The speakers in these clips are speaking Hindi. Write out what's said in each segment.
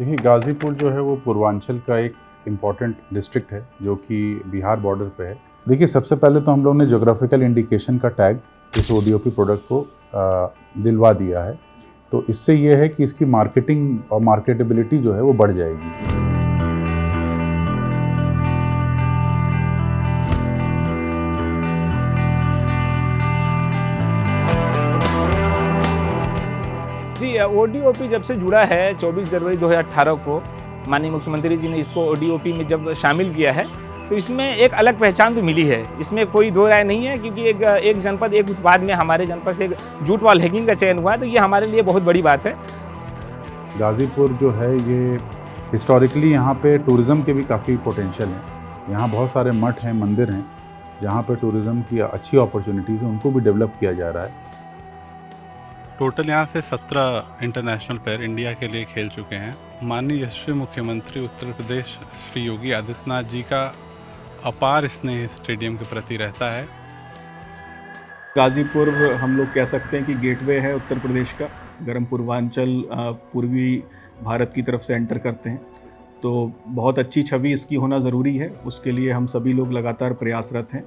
देखिए, गाज़ीपुर जो है वो पूर्वांचल का एक इम्पॉर्टेंट डिस्ट्रिक्ट है जो कि बिहार बॉर्डर पे है। देखिए, सबसे पहले तो हम लोगों ने ज्योग्राफिकल इंडिकेशन का टैग इस ओडीओपी प्रोडक्ट को दिलवा दिया है। तो इससे ये है कि इसकी मार्केटिंग और मार्केटेबिलिटी जो है वो बढ़ जाएगी। जी, ओडीओपी जब से जुड़ा है 24 जनवरी 2018 को माननीय मुख्यमंत्री जी ने इसको ओडीओपी में जब शामिल किया है तो इसमें एक अलग पहचान तो मिली है। इसमें कोई दो राय नहीं है, क्योंकि एक जनपद एक उत्पाद में हमारे जनपद से एक जूट वॉल हैंगिंग का चयन हुआ है, तो ये हमारे लिए बहुत बड़ी बात है। गाज़ीपुर जो है ये हिस्टोरिकली यहाँ पे टूरिज़्म के भी काफ़ी पोटेंशियल हैं। यहाँ बहुत सारे मठ हैं, मंदिर हैं, जहाँ पे टूरिज़्म की अच्छी अपॉर्चुनिटीज़ हैं, उनको भी डेवलप किया जा रहा है। टोटल यहाँ से 17 इंटरनेशनल प्लेयर इंडिया के लिए खेल चुके हैं। माननीय यशस्वी मुख्यमंत्री उत्तर प्रदेश श्री योगी आदित्यनाथ जी का अपार स्नेह स्टेडियम के प्रति रहता है। गाज़ीपुर हम लोग कह सकते हैं कि गेटवे है उत्तर प्रदेश का। अगर हम पूर्वांचल पूर्वी भारत की तरफ से एंटर करते हैं तो बहुत अच्छी छवि इसकी होना ज़रूरी है। उसके लिए हम सभी लोग लगातार प्रयासरत हैं।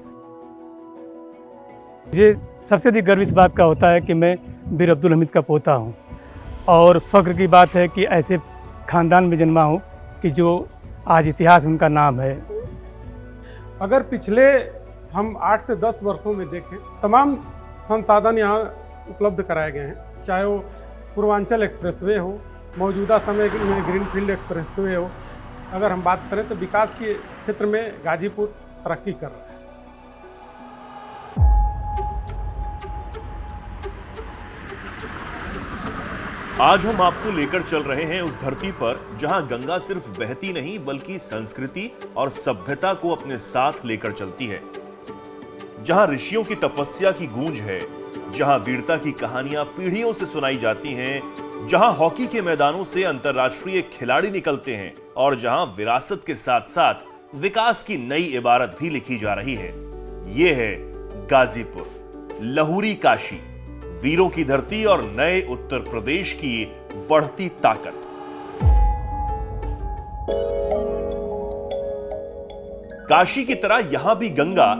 मुझे सबसे अधिक गर्व इस बात का होता है कि मैं बीर अब्दुल हमीद का पोता हूँ, और फ़ख्र की बात है कि ऐसे ख़ानदान में जन्मा हूँ कि जो आज इतिहास में उनका नाम है। अगर पिछले हम 8 से 10 वर्षों में देखें, तमाम संसाधन यहाँ उपलब्ध कराए गए हैं, चाहे वो पूर्वांचल एक्सप्रेसवे हो, मौजूदा समय में ग्रीनफील्ड एक्सप्रेसवे हो। अगर हम बात करें तो विकास के क्षेत्र में गाज़ीपुर तरक्की कर रहा है। आज हम आपको लेकर चल रहे हैं उस धरती पर जहां गंगा सिर्फ बहती नहीं बल्कि संस्कृति और सभ्यता को अपने साथ लेकर चलती है, जहां ऋषियों की तपस्या की गूंज है, जहां वीरता की कहानियां पीढ़ियों से सुनाई जाती हैं, जहां हॉकी के मैदानों से अंतर्राष्ट्रीय खिलाड़ी निकलते हैं और जहां विरासत के साथ साथ विकास की नई इबारत भी लिखी जा रही है। यह है गाज़ीपुर, लहुरी काशी, वीरों की धरती और नए उत्तर प्रदेश की बढ़ती ताकत। काशी की तरह यहां भी गंगा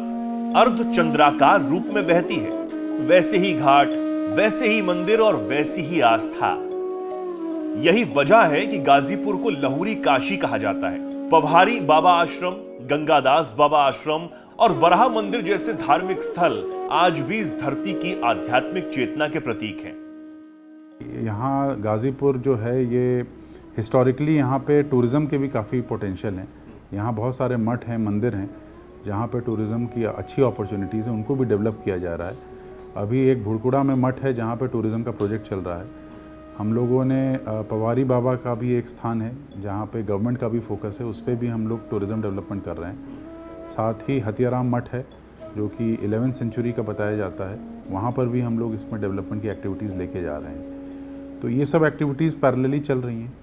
अर्धचंद्राकार रूप में बहती है। वैसे ही घाट, वैसे ही मंदिर और वैसी ही आस्था। यही वजह है कि गाज़ीपुर को लहुरी काशी कहा जाता है। पवहारी बाबा आश्रम, गंगादास बाबा आश्रम और वराह मंदिर जैसे धार्मिक स्थल आज भी इस धरती की आध्यात्मिक चेतना के प्रतीक हैं। यहाँ गाज़ीपुर जो है ये हिस्टोरिकली यहाँ पे टूरिज़्म के भी काफ़ी पोटेंशियल हैं। यहाँ बहुत सारे मठ हैं, मंदिर हैं, जहाँ पे टूरिज़्म की अच्छी अपॉर्चुनिटीज़ हैं, उनको भी डेवलप किया जा रहा है। अभी एक भुड़कुड़ा में मठ है जहाँ पे टूरिज़्म का प्रोजेक्ट चल रहा है। हम लोगों ने पवारी बाबा का भी एक स्थान है जहाँ पे गवर्नमेंट का भी फोकस है, उस पर भी हम लोग टूरिज़्म डेवलपमेंट कर रहे हैं। साथ ही हथियाराम मठ है जो कि 11वीं सेंचुरी का बताया जाता है, वहाँ पर भी हम लोग इसमें डेवलपमेंट की एक्टिविटीज़ लेके जा रहे हैं। तो ये सब एक्टिविटीज़ पैरेलली चल रही हैं।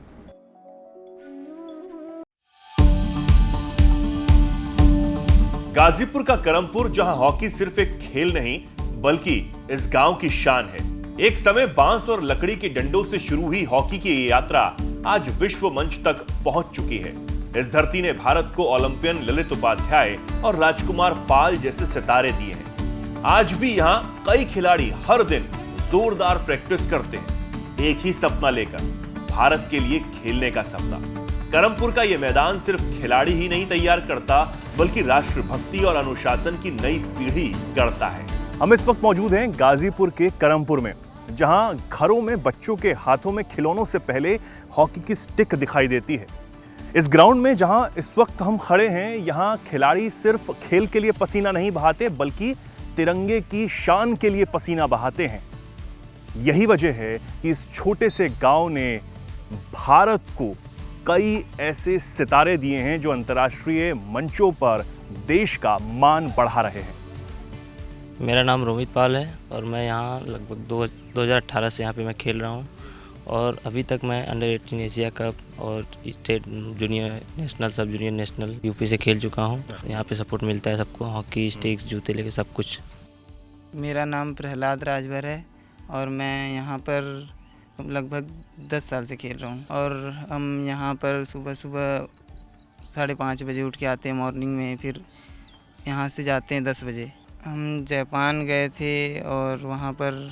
गाज़ीपुर का करमपुर जहां हॉकी सिर्फ एक खेल नहीं बल्कि इस गांव की शान है। एक समय बांस और लकड़ी के डंडों से शुरू हुई हॉकी की ये यात्रा आज विश्व मंच तक पहुंच चुकी है। इस धरती ने भारत को ओलंपियन ललित उपाध्याय और राजकुमार पाल जैसे सितारे दिए हैं। आज भी यहाँ कई खिलाड़ी हर दिन जोरदार प्रैक्टिस करते हैं, एक ही सपना लेकर, भारत के लिए खेलने का सपना। करमपुर का यह मैदान सिर्फ खिलाड़ी ही नहीं तैयार करता बल्कि राष्ट्रभक्ति और अनुशासन की नई पीढ़ी गढ़ता है। हम इस वक्त मौजूद हैं गाज़ीपुर के करमपुर में, जहां घरों में बच्चों के हाथों में खिलौनों से पहले हॉकी की स्टिक दिखाई देती है। इस ग्राउंड में जहां इस वक्त हम खड़े हैं, यहां खिलाड़ी सिर्फ खेल के लिए पसीना नहीं बहाते बल्कि तिरंगे की शान के लिए पसीना बहाते हैं। यही वजह है कि इस छोटे से गांव ने भारत को कई ऐसे सितारे दिए हैं जो अंतर्राष्ट्रीय मंचों पर देश का मान बढ़ा रहे हैं। मेरा नाम रोमित पाल है और मैं यहाँ लगभग 2018 से यहाँ पे मैं खेल रहा हूँ, और अभी तक मैं अंडर 18 एशिया कप और स्टेट जूनियर नेशनल, सब जूनियर नेशनल यूपी से खेल चुका हूँ। यहाँ पे सपोर्ट मिलता है सबको, हॉकी स्टिक्स, जूते लेके सब कुछ। मेरा नाम प्रहलाद राजभर है और मैं यहाँ पर लगभग 10 साल से खेल रहा हूँ और हम यहाँ पर सुबह सुबह 5:30 बजे उठ के आते हैं मॉर्निंग में, फिर यहाँ से जाते हैं 10 बजे। हम जापान गए थे और वहाँ पर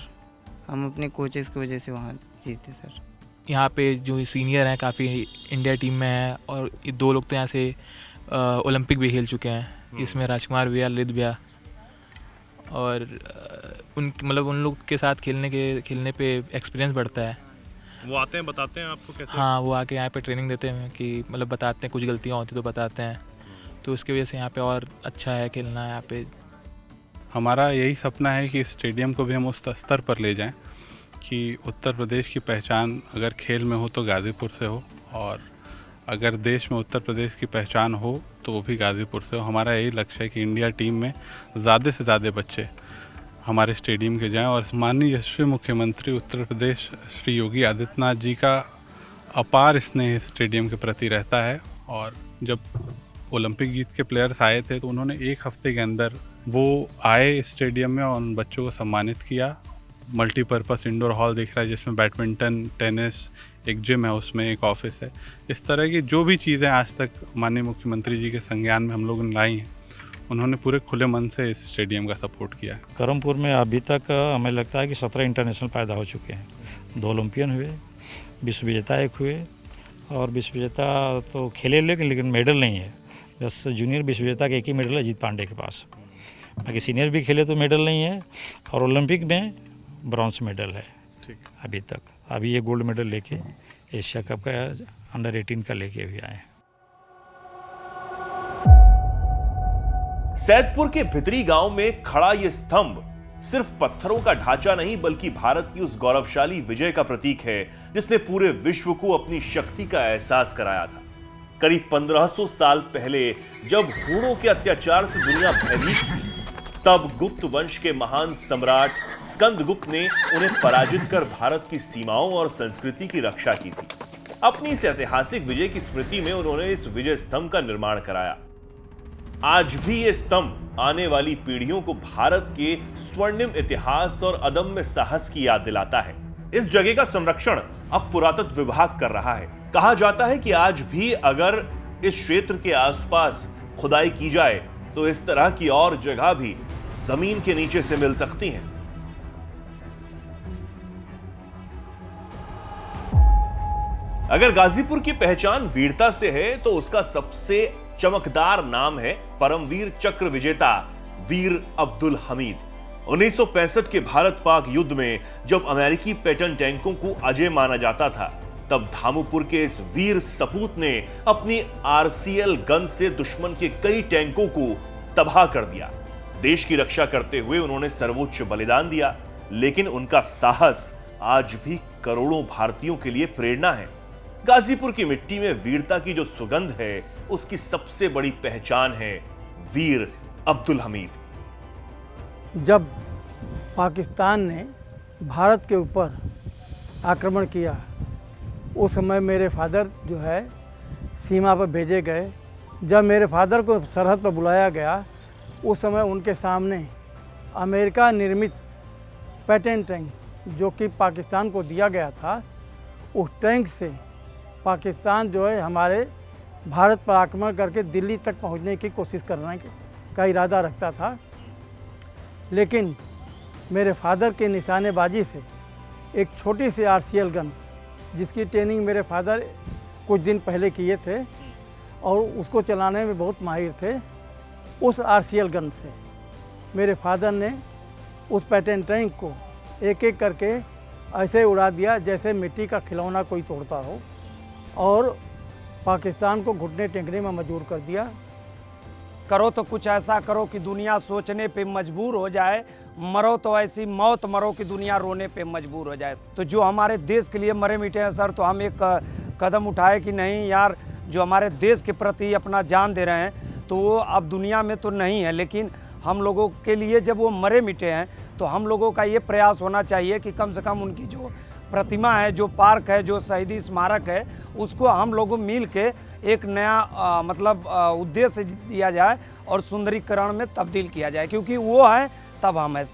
हम अपने कोचेस की वजह से वहाँ जीते सर। यहाँ पे जो सीनियर हैं काफ़ी इंडिया टीम में हैं और 2 लोग तो यहाँ से ओलंपिक भी खेल चुके हैं, इसमें राजकुमार भैया, ललित भैया, और उन लोग के साथ खेलने पे एक्सपीरियंस बढ़ता है। वो आते हैं, बताते हैं आपको कैसे? हाँ, वो आके यहाँ पे ट्रेनिंग देते हैं कि मतलब बताते हैं, कुछ गलतियाँ होती तो बताते हैं, तो उसकी वजह से यहाँ पे और अच्छा है खेलना। यहाँ पे हमारा यही सपना है कि इस स्टेडियम को भी हम उस स्तर पर ले जाएं कि उत्तर प्रदेश की पहचान अगर खेल में हो तो गाज़ीपुर से हो, और अगर देश में उत्तर प्रदेश की पहचान हो तो वो भी गाज़ीपुर से हो। हमारा यही लक्ष्य है कि इंडिया टीम में ज़्यादा से ज़्यादा बच्चे हमारे स्टेडियम के जाएं। और माननीय यशस्वी मुख्यमंत्री उत्तर प्रदेश श्री योगी आदित्यनाथ जी का अपार स्नेह स्टेडियम के प्रति रहता है, और जब ओलंपिक जीत के प्लेयर्स आए थे तो उन्होंने 1 हफ्ते के अंदर वो आए स्टेडियम में और उन बच्चों को सम्मानित किया। मल्टीपर्पज़ इंडोर हॉल दिख रहा है जिसमें बैडमिंटन, टेनिस, एक जिम है, उसमें एक ऑफिस है। इस तरह की जो भी चीज़ें आज तक माननीय मुख्यमंत्री जी के संज्ञान में हम लोगों ने लाई हैं, उन्होंने पूरे खुले मन से इस स्टेडियम का सपोर्ट किया है। करमपुर में अभी तक हमें लगता है कि 17 इंटरनेशनल पैदा हो चुके हैं। 2 ओलंपियन हुए, विश्व विजेता 1 हुए, और विश्व विजेता तो खेले लेकिन मेडल नहीं है। बस जूनियर विश्व विजेता का 1 ही मेडल है अजीत पांडे के पास, बाकी सीनियर भी खेले तो मेडल नहीं है, और ओलंपिक में ब्रॉन्ज मेडल है अभी तक। अभी ये गोल्ड मेडल लेके एशिया कप का अंडर 18 का लेके भी आए हैं। सैदपुर के भितरी गांव में खड़ा यह स्तंभ सिर्फ पत्थरों का ढांचा नहीं बल्कि भारत की उस गौरवशाली विजय का प्रतीक है जिसने पूरे विश्व को अपनी शक्ति का एहसास कराया था। करीब 1500 साल पहले जब हूणों के अत्याचार से दुनिया भयभीत थी, तब गुप्त वंश के महान सम्राट स्कंदगुप्त ने उन्हें पराजित कर भारत की सीमाओं और संस्कृति की रक्षा की थी। अपनी इस ऐतिहासिक विजय की स्मृति में उन्होंने इस विजय स्तंभ का निर्माण कराया। आज भी ये स्तंभ आने वाली पीढ़ियों को भारत के स्वर्णिम इतिहास और अदम्य साहस की याद दिलाता है। इस जगह का संरक्षण अब पुरातत्व विभाग कर रहा है। कहा जाता है कि आज भी अगर इस क्षेत्र के आसपास खुदाई की जाए तो इस तरह की और जगह भी जमीन के नीचे से मिल सकती हैं। अगर गाजीपुर की पहचान वीरता से है तो उसका सबसे चमकदार नाम है परमवीर चक्र विजेता वीर अब्दुल हमीद। 1965 के भारत पाक युद्ध में जब अमेरिकी पैटर्न टैंकों को अजय माना जाता था, तब धामुपुर के इस वीर सपूत ने अपनी आरसीएल गन से दुश्मन के कई टैंकों को तबाह कर दिया। देश की रक्षा करते हुए उन्होंने सर्वोच्च बलिदान दिया, लेकिन उनका साहस आज भी करोड़ों भारतीयों के लिए प्रेरणा है। गाजीपुर की मिट्टी में वीरता की जो सुगंध है, उसकी सबसे बड़ी पहचान है वीर अब्दुल हमीद। जब पाकिस्तान ने भारत के ऊपर आक्रमण किया, उस समय मेरे फादर जो है सीमा पर भेजे गए। जब मेरे फादर को सरहद पर बुलाया गया, उस समय उनके सामने अमेरिका निर्मित पैटर्न टैंक जो कि पाकिस्तान को दिया गया था, उस टैंक से पाकिस्तान जो है हमारे भारत पर आक्रमण करके दिल्ली तक पहुंचने की कोशिश करने का इरादा रखता था। लेकिन मेरे फादर के निशानेबाजी से एक छोटी सी आरसीएल गन, जिसकी ट्रेनिंग मेरे फादर कुछ दिन पहले किए थे और उसको चलाने में बहुत माहिर थे, उस आरसीएल गन से मेरे फादर ने उस पैटर्न टैंक को एक एक करके ऐसे उड़ा दिया जैसे मिट्टी का खिलौना कोई तोड़ता हो, और पाकिस्तान को घुटने टेकने में मजबूर कर दिया। करो तो कुछ ऐसा करो कि दुनिया सोचने पे मजबूर हो जाए, मरो तो ऐसी मौत मरो कि दुनिया रोने पे मजबूर हो जाए। तो जो हमारे देश के लिए मरे मिटे हैं सर, तो हम एक कदम उठाए कि नहीं यार, जो हमारे देश के प्रति अपना जान दे रहे हैं तो वो अब दुनिया में तो नहीं है, लेकिन हम लोगों के लिए जब वो मरे मिटे हैं तो हम लोगों का ये प्रयास होना चाहिए कि कम से कम उनकी जो प्रतिमा है, जो पार्क है, जो शहीदी स्मारक है, उसको हम लोगों मिल के एक नया मतलब उद्देश्य दिया जाए और सुंदरीकरण में तब्दील किया जाए, क्योंकि वो है तब हम है।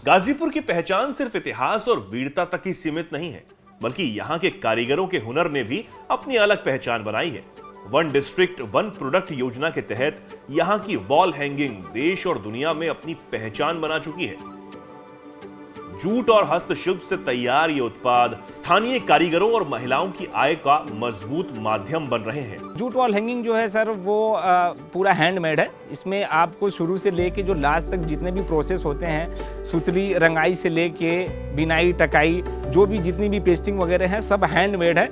गाजीपुर की पहचान सिर्फ इतिहास और वीरता तक ही सीमित नहीं है, बल्कि यहाँ के कारीगरों के हुनर ने भी अपनी अलग पहचान बनाई है। वन डिस्ट्रिक्ट वन प्रोडक्ट योजना के तहत यहाँ की वॉल हैंगिंग देश और दुनिया में अपनी पहचान बना चुकी है। जूट और हस्तशिल्प से तैयार ये उत्पाद स्थानीय कारीगरों और महिलाओं की आय का मजबूत माध्यम बन रहे हैं। जूट वॉल हैंगिंग जो है सर वो पूरा हैंडमेड है। इसमें आपको शुरू से लेके जो लास्ट तक जितने भी प्रोसेस होते हैं, सुतली रंगाई से लेके बिनाई टकाई, जो भी जितनी भी पेस्टिंग वगैरह है सब हैंडमेड है।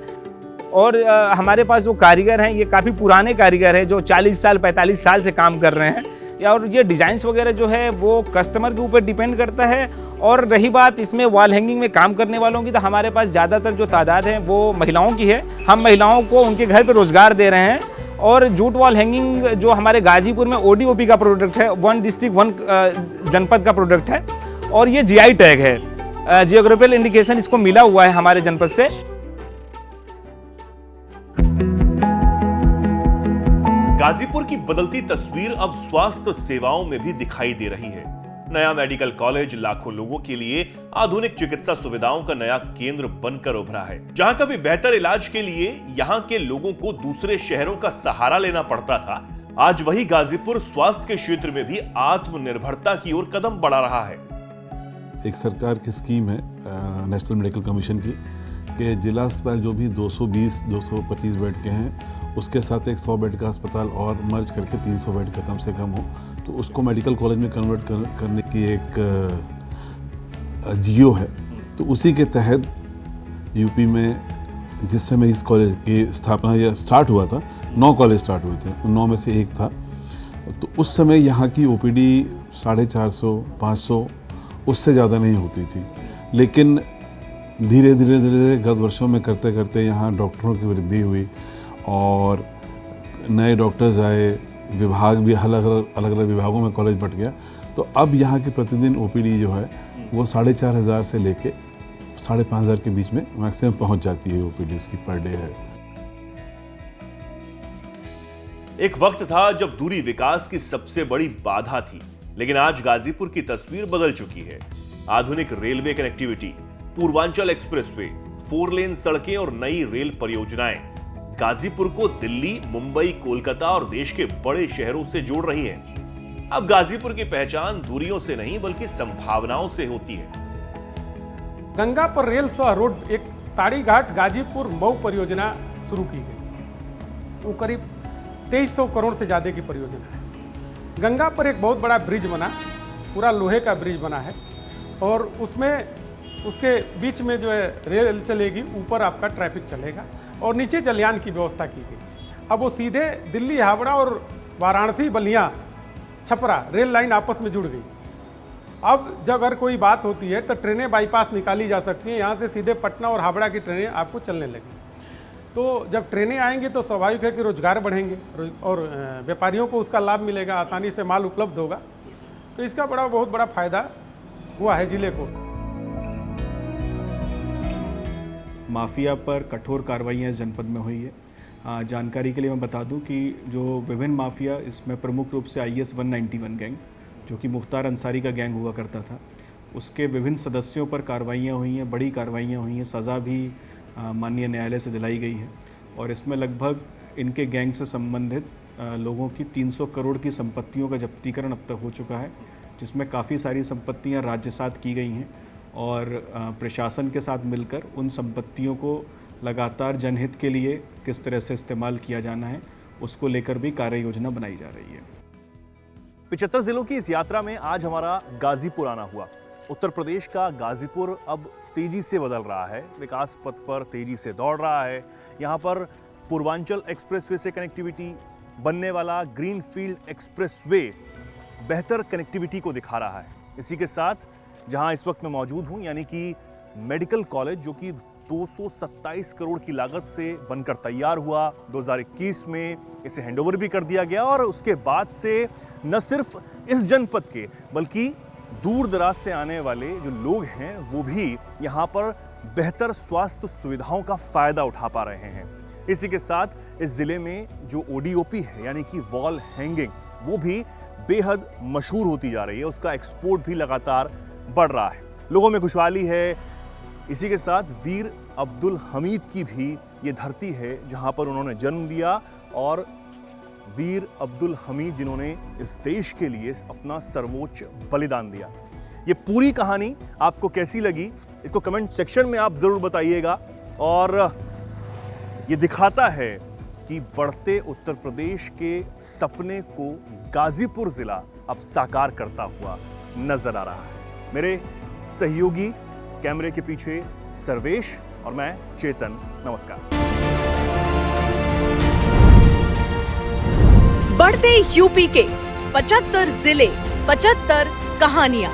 और हमारे पास जो कारीगर हैं ये काफ़ी पुराने कारीगर हैं जो 40 साल 45 साल से काम कर रहे हैं। और ये डिज़ाइंस वगैरह जो है वो कस्टमर के ऊपर डिपेंड करता है। और रही बात इसमें वॉल हैंगिंग में काम करने वालों की, तो हमारे पास ज़्यादातर जो तादाद है वो महिलाओं की है। हम महिलाओं को उनके घर पे रोज़गार दे रहे हैं। और जूट वॉल हैंगिंग जो हमारे गाजीपुर में ODOP का प्रोडक्ट है, वन डिस्ट्रिक्ट वन जनपद का प्रोडक्ट है और ये GI टैग है, जियोग्राफिकल इंडिकेशन इसको मिला हुआ है हमारे जनपद से। गाजीपुर की बदलती तस्वीर अब स्वास्थ्य सेवाओं में भी दिखाई दे रही है। नया मेडिकल कॉलेज लाखों लोगों के लिए आधुनिक चिकित्सा सुविधाओं का नया केंद्र बनकर उभरा है। जहां कभी बेहतर इलाज के लिए यहां के लोगों को दूसरे शहरों का सहारा लेना पड़ता था, आज वही गाजीपुर स्वास्थ्य के क्षेत्र में भी आत्मनिर्भरता की ओर कदम बढ़ा रहा है। एक सरकार की स्कीम है नेशनल मेडिकल कमीशन की कि जिला अस्पताल जो भी 220-225 बेड के हैं उसके साथ एक 100 बेड का अस्पताल और मर्ज करके 300 बेड का कम से कम हो, तो उसको मेडिकल कॉलेज में कन्वर्ट करने की एक जियो है। तो उसी के तहत यूपी में जिस समय इस कॉलेज की स्थापना या स्टार्ट हुआ था, 9 कॉलेज स्टार्ट हुए थे, 9 में से एक था। तो उस समय यहाँ की OPD 450-500 उससे ज़्यादा नहीं होती थी। लेकिन धीरे धीरे गत वर्षों में करते करते यहाँ डॉक्टरों की वृद्धि हुई और नए डॉक्टर्स आए, विभाग भी अलग अलग विभागों में कॉलेज बट गया। तो अब यहाँ की प्रतिदिन OPD जो है वो 4,500 से लेके 5,500 के बीच में मैक्सिमम पहुँच जाती है OPD इसकी पर डे है। एक वक्त था जब दूरी विकास की सबसे बड़ी बाधा थी, लेकिन आज गाजीपुर की तस्वीर बदल चुकी है। आधुनिक रेलवे कनेक्टिविटी, पूर्वांचल एक्सप्रेसवे, 4 लेन सड़कें और नई रेल परियोजनाएं गाजीपुर को दिल्ली, मुंबई, कोलकाता और देश के बड़े शहरों से जोड़ रही है। अब गाजीपुर की पहचान दूरियों से नहीं बल्कि संभावनाओं से होती है। गंगा पर रेल सह रोड एक ताड़ी घाट गाजीपुर मऊ परियोजना शुरू की गई। वो करीब 2300 करोड़ से ज़्यादा की परियोजना है। गंगा पर एक बहुत बड़ा ब्रिज बना, पूरा लोहे का ब्रिज बना है और उसमें उसके बीच में जो है रेल चलेगी, ऊपर आपका ट्रैफिक चलेगा और नीचे जलयान की व्यवस्था की गई। अब वो सीधे दिल्ली, हावड़ा और वाराणसी, बलिया, छपरा रेल लाइन आपस में जुड़ गई। अब जब अगर कोई बात होती है तो ट्रेनें बाईपास निकाली जा सकती हैं, यहाँ से सीधे पटना और हावड़ा की ट्रेनें आपको चलने लगी। तो जब ट्रेनें आएंगी तो स्वाभाविक है कि रोजगार बढ़ेंगे और व्यापारियों को उसका लाभ मिलेगा, आसानी से माल उपलब्ध होगा। तो इसका बहुत बड़ा फायदा हुआ है जिले को। माफिया पर कठोर कार्रवाइयाँ इस जनपद में हुई है। जानकारी के लिए मैं बता दूं कि जो विभिन्न माफिया, इसमें प्रमुख रूप से IS 191 गैंग, जो कि मुख्तार अंसारी का गैंग हुआ करता था, उसके विभिन्न सदस्यों पर कार्रवाइयाँ हुई हैं, बड़ी कार्रवाइयाँ हुई हैं, सज़ा भी माननीय न्यायालय से दिलाई गई है। और इसमें लगभग इनके गैंग से संबंधित लोगों की 300 करोड़ की संपत्तियों का जब्तीकरण अब तक हो चुका है, जिसमें काफ़ी सारी संपत्तियाँ राज्यसात की गई हैं और प्रशासन के साथ मिलकर उन संपत्तियों को लगातार जनहित के लिए किस तरह से इस्तेमाल किया जाना है, उसको लेकर भी कार्य योजना बनाई जा रही है। 75 जिलों की इस यात्रा में आज हमारा गाजीपुर आना हुआ। उत्तर प्रदेश का गाजीपुर अब तेजी से बदल रहा है, विकास पथ पर तेजी से दौड़ रहा है। यहाँ पर पूर्वांचल एक्सप्रेसवे से कनेक्टिविटी, बनने वाला ग्रीनफील्ड एक्सप्रेसवे बेहतर कनेक्टिविटी को दिखा रहा है। इसी के साथ जहां इस वक्त मैं मौजूद हूं, यानी कि मेडिकल कॉलेज, जो कि 227 करोड़ की लागत से बनकर तैयार हुआ, 2021 में इसे हैंडओवर भी कर दिया गया और उसके बाद से न सिर्फ इस जनपद के बल्कि दूर दराज से आने वाले जो लोग हैं वो भी यहाँ पर बेहतर स्वास्थ्य सुविधाओं का फायदा उठा पा रहे हैं। इसी के साथ इस जिले में जो ODOP है यानी कि वॉल हैंगिंग, वो भी बेहद मशहूर होती जा रही है, उसका एक्सपोर्ट भी लगातार बढ़ रहा है, लोगों में खुशहाली है। इसी के साथ वीर अब्दुल हमीद की भी ये धरती है जहां पर उन्होंने जन्म लिया, और वीर अब्दुल हमीद जिन्होंने इस देश के लिए अपना सर्वोच्च बलिदान दिया। ये पूरी कहानी आपको कैसी लगी, इसको कमेंट सेक्शन में आप ज़रूर बताइएगा। और ये दिखाता है कि बढ़ते उत्तर प्रदेश के सपने को गाजीपुर ज़िला अब साकार करता हुआ नजर आ रहा है। मेरे सहयोगी कैमरे के पीछे सर्वेश और मैं चेतन, नमस्कार। बढ़ते यूपी के 75 जिले, 75 कहानियां।